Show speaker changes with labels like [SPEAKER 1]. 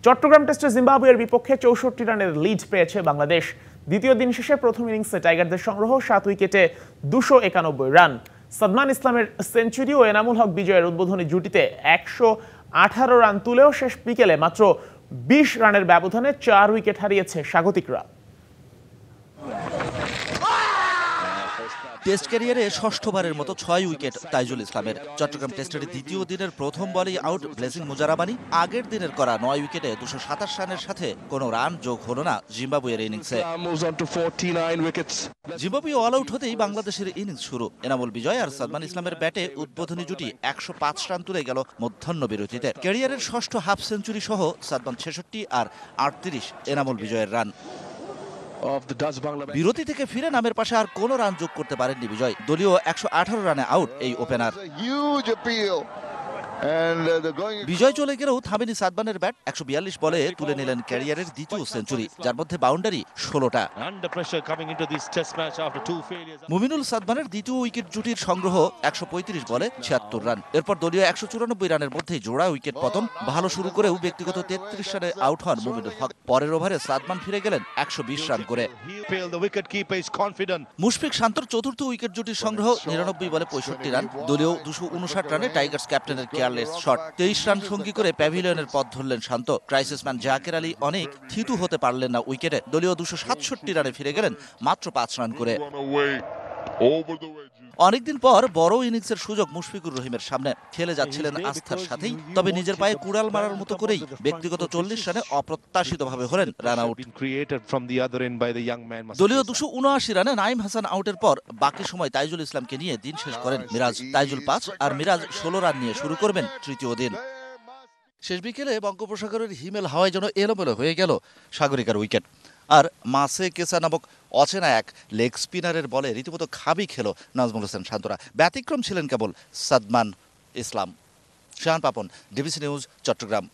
[SPEAKER 1] চট্টগ্রাম টেস্টে জিম্বাবুয়ের বিপক্ষে ৬৪ রানের লিড পেয়েছে বাংলাদেশ। দ্বিতীয় দিন শেষে প্রথম ইনিংসে টাইগারদের সংগ্রহ ৭ উইকেটে ২৯১ রান। সাদমান ইসলামের সেঞ্চুরি ও এনামুল হক বিজয়ের উদ্বোধনী জুটিতে ১১৮ রান তুলেও শেষ বিকেলে মাত্র ২০ রানের ব্যবধানে ৪ উইকেট হারিয়েছে স্বাগতিকরা।
[SPEAKER 2] টেস্ট ক্যারিয়ারে ষষ্ঠবারের মতো ৬ উইকেট তাইজুল ইসলামের। চট্টগ্রাম টেস্টের দ্বিতীয় দিনের প্রথম বলেই আউট ব্লেসিং মুজারাবানি। আগের দিনের করা ৯ উইকেটে ২২৭ রানের সাথে কোনো রান যোগ হলো না জিম্বাবুয়ের ইনিংসে। জিম্বাবুয়ে অল আউট হতেই বাংলাদেশের ইনিংস শুরু। এনামুল বিজয় আর সাদমান ইসলামের ব্যাটে উদ্বোধনী জুটি ১০৫ রান তুলে গেল মধ্যাহ্ন বিরতিতে। ক্যারিয়ারের ষষ্ঠ হাফ সেঞ্চুরি সহ সাদমান ৬৬ আর ৩৮ এনামুল বিজয়ের রান। বিরতি থেকে ফিরে নামের পাশে আর কোনো রান যোগ করতে পারেননি বিজয়। দলীয় ১১৮ রানে আউট এই ওপেনার। বিজয় চলে গেলেও থামেনি সাদমানের ব্যাট। ১৪২ বলে তুলে নিলেন ক্যারিয়ারের দ্বিতীয় সেঞ্চুরি, যার মধ্যে বাউন্ডারি ১৬টা। মুমিনুল সাদমানের দ্বিতীয় উইকেট জুটির সংগ্রহ ১৩৫ বলে ৭৬ রান। এরপর দলীয় ১৯৪ রানের মধ্যেই জোড়া উইকেট পতন। ভালো শুরু করেও ব্যক্তিগত ৩৩ রানে আউট হন মুমিনুল হক। পরের ওভারে সাদমান ফিরে গেলেন ১২০ রান করে। মুশফিক শান্তর চতুর্থ উইকেট জুটির সংগ্রহ ৯৯ বলে ৬৫ রান। দলীয় ২৫৯ রানে টাইগার্স ক্যাপ্টেনের কেয়ারলেস শট। ২৩ রান সঙ্গী করে প্যাভিলিয়নের পথ ধরলেন শান্ত। ক্রাইসিসম্যান জাকের আলী অনেক থিতু হতে পারলেন না উইকেটে। দলীয় ২৬৭ রানে ফিরে গেলেন মাত্র ৫ রান করে। অনেকদিন পর বড় ইনিংসের সুযোগ মুশফিকুর রহিমের সামনে। খেলে যাচ্ছিলেন আস্থার সাথেই, তবে নিজের পায়ে কুড়াল মারার মতো করেই ব্যক্তিগত ৪০ রানে অপ্রত্যাশিতভাবে হলেন রান আউট। দলীয় ২৭৯ রানে নাইম হাসান আউটের পর বাকি সময় তাইজুল ইসলামকে নিয়ে দিন শেষ করেন মিরাজ। তাইজুল ৫ আর মিরাজ ১৬ রান নিয়ে শুরু করবেন তৃতীয় দিন। শেষ বিকেলে বঙ্গোপসাগরের হিমেল হাওয়ায় যেন এলোমেলো হয়ে গেল সাগরিকার উইকেট। আর মাসে কেসা নামক অচেনা এক লেগ স্পিনারের বলে রীতিমতো খাবি খেল নাজমুল হোসেন শান্তরা। ব্যতিক্রম ছিলেন কেবল সাদমান ইসলাম। Shahan Papon, DBC news, Chittagong.